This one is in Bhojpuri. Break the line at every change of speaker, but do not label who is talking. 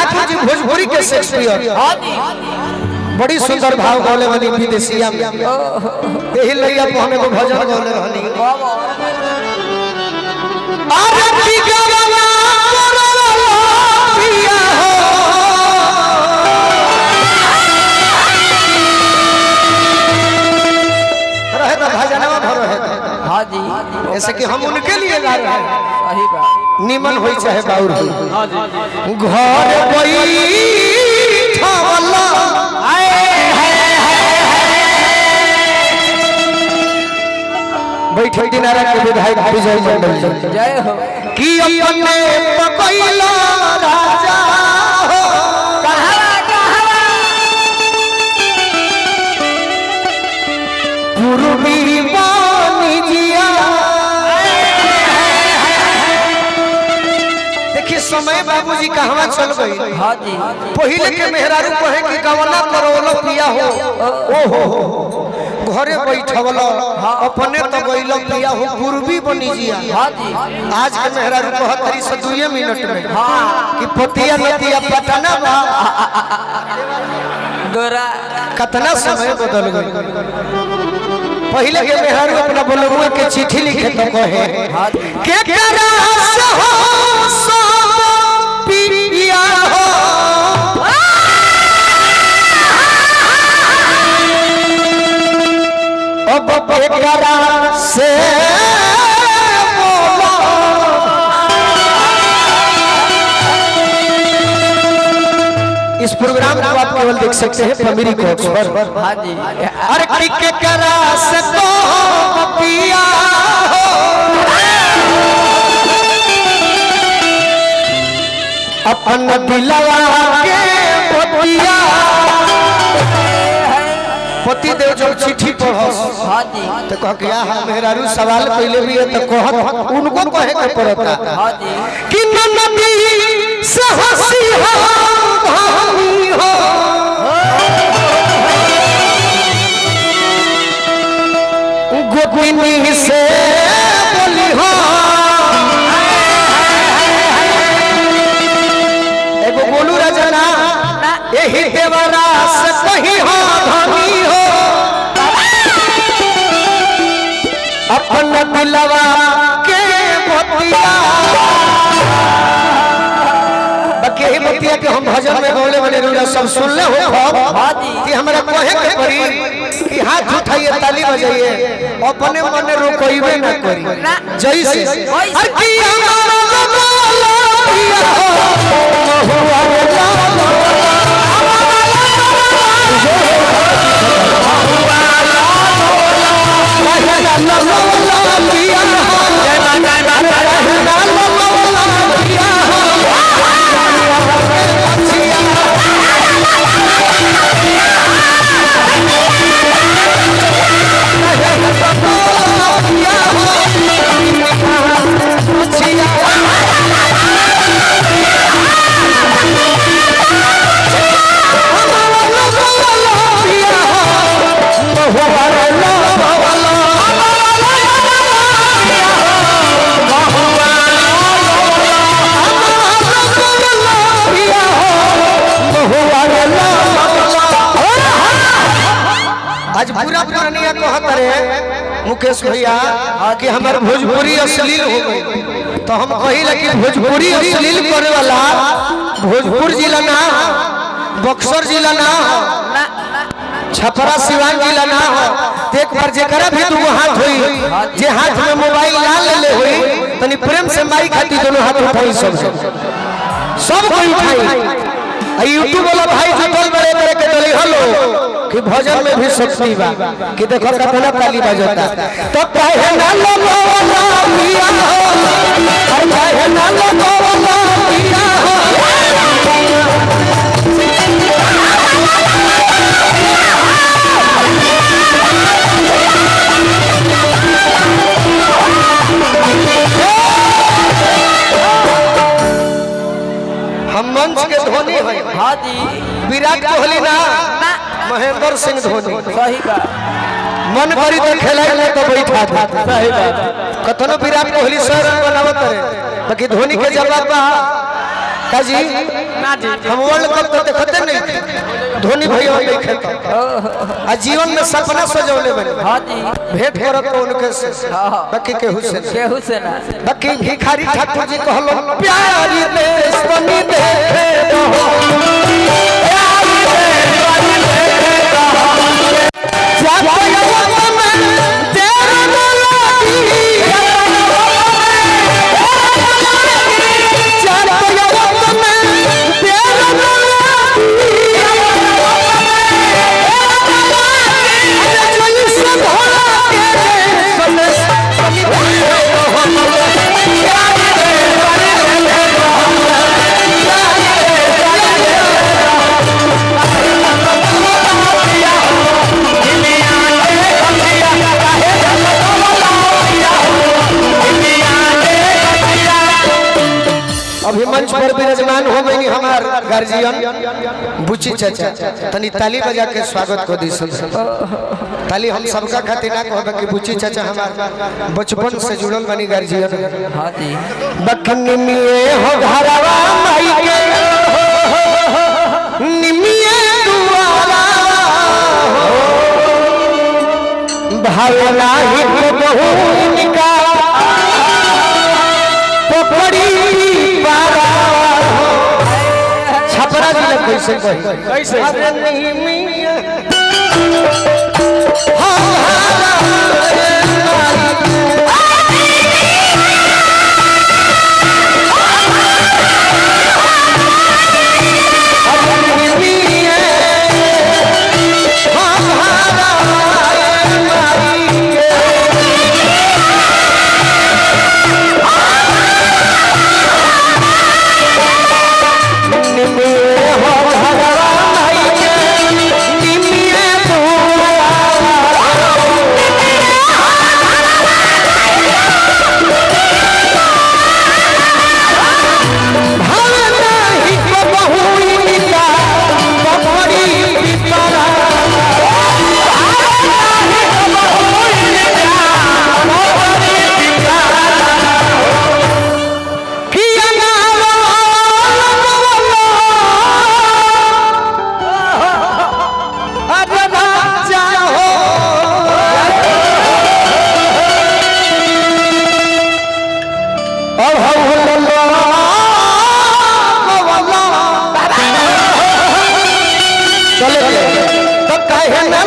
ठाकुर जी भोजपुरी के शेक्सपियर बड़ी सुंदर भाव गौले वाली विदेशिया में यही लैया को हमें को भजन गौले रहनी अरे बिगड़ना पिया हो रहे तो भजनवा भरो है
हां जी
ऐसे कि हम उनके लिए गा रहे हैं
सही बात
निमन होई चाहे बाउर हो
हां जी
घर बैठावला बैठे दिनारा के विधायक विजय मंडल जी
जय हो
कि अपने पकैला राजा हो पूर्वी वाणिजिया देखिए समय बाबूजी कहवा चल गई
हां जी
पहले के मेहरारू कहे कि गवना करोलो पिया हो ओहो घरे बैठवल अपने तो गइल पिया हो पूर्वी बनिजिया
हां जी
आज के मेहरारू कहतरी से 2 मिनट में कि पतिया नतिया पटना बा
गोरा
कितना समय बदल गई पहले के मेहरारू अपना बोलबुआ के चिट्ठी लिखे तो कहे के करा से हो सो पिया हो अब बेकरा से बोलो इस प्रोग्राम को आप केवल देख सकते हैं पमिरी कोच पर
हां जी
अरे के करा से तो पिया हो अपन दिलवा के बतिया पति देव जब चिट्ठी पढ़स
हां जी
तो कह के हां मेहरारू सवाल पहले भी है तो कहत उनको कहे के पड़ता
हां जी
कि नदी से हंसी हो भानी हो गोपिनी से बोली हो एगो बोलू रजना यही देवरा से कही हो धनी हो अपन दिलवा के बतिया बाकी यही बतिया के हम भजन में बोले बने रूरा सब सुन ले हो
हां जी
कि हमरा कहे के पड़ी कि हाथ उठाइए ताली बजाइए अपने मन रोकइबे ना करी जैसे हर की हमारा बोला पिया हो हुआ आज पूरा पुरानिया कहत रहे मुकेश भैया कि हमार भोजपुरी अश्लील हो गई तो हम कही कि भोजपुरी अश्लील करे वाला भोजपुर जिला ना बक्सर जिला ना छपरा सिवान जिला ना हो एक बार जेकरा भी दू हाथ होई जे हाथ में मोबाइल ना ले होई तनी प्रेम से माई खाती दोनों हाथ उठाई सब कोई उठाई यूट्यूब वाला भाई जुटल बड़े बड़े के डली हलो कि भजन में भी शक्ति बा कि देखो कितना ताली बजता तो काहे ना लगो वाला पिया हो काहे ना लगो वाला पिया हो हम मंच के धोनी हैं
हां जी
विराट कोहली ना महेंद्र सिंह धोनी
सही बात
मन करी तो खेलाए ले तो बैठा था
सही बात
कतनो विराट कोहली 100 रन बनावत रहे बाकी धोनी के जवाब बा काजी
ना जी
हम वर्ल्ड कप तो देखते नहीं धोनी भैया नहीं खेलता आ जीवन में सपना सजौले बने
हाँ जी
भेंट करत तो उनके से बाकी के हुसैन
केहू से ना
बाकी भिखारी ठाकुर जी कहलो प्यारी देश बनी देखे रहो प्यारी देश बनी देखे रहो जात में तेरा मलाकी अभी मंच पर विराजमान हो गई हमार गार्जियन बुची चाचा तनी ताली बजा के स्वागत को दी ताली हम सबका खातिर ना कहब कि बुची चाचा हमार बचपन से जुड़ल बनी गार्जियन
हाँ जी
बकनी मिए हो घरवा माई के निमिए दुआरा भावना ही को बहु निका पकड़ी छपरा जिला कैसे कैसे अरे नहीं मिया चले तो कहे न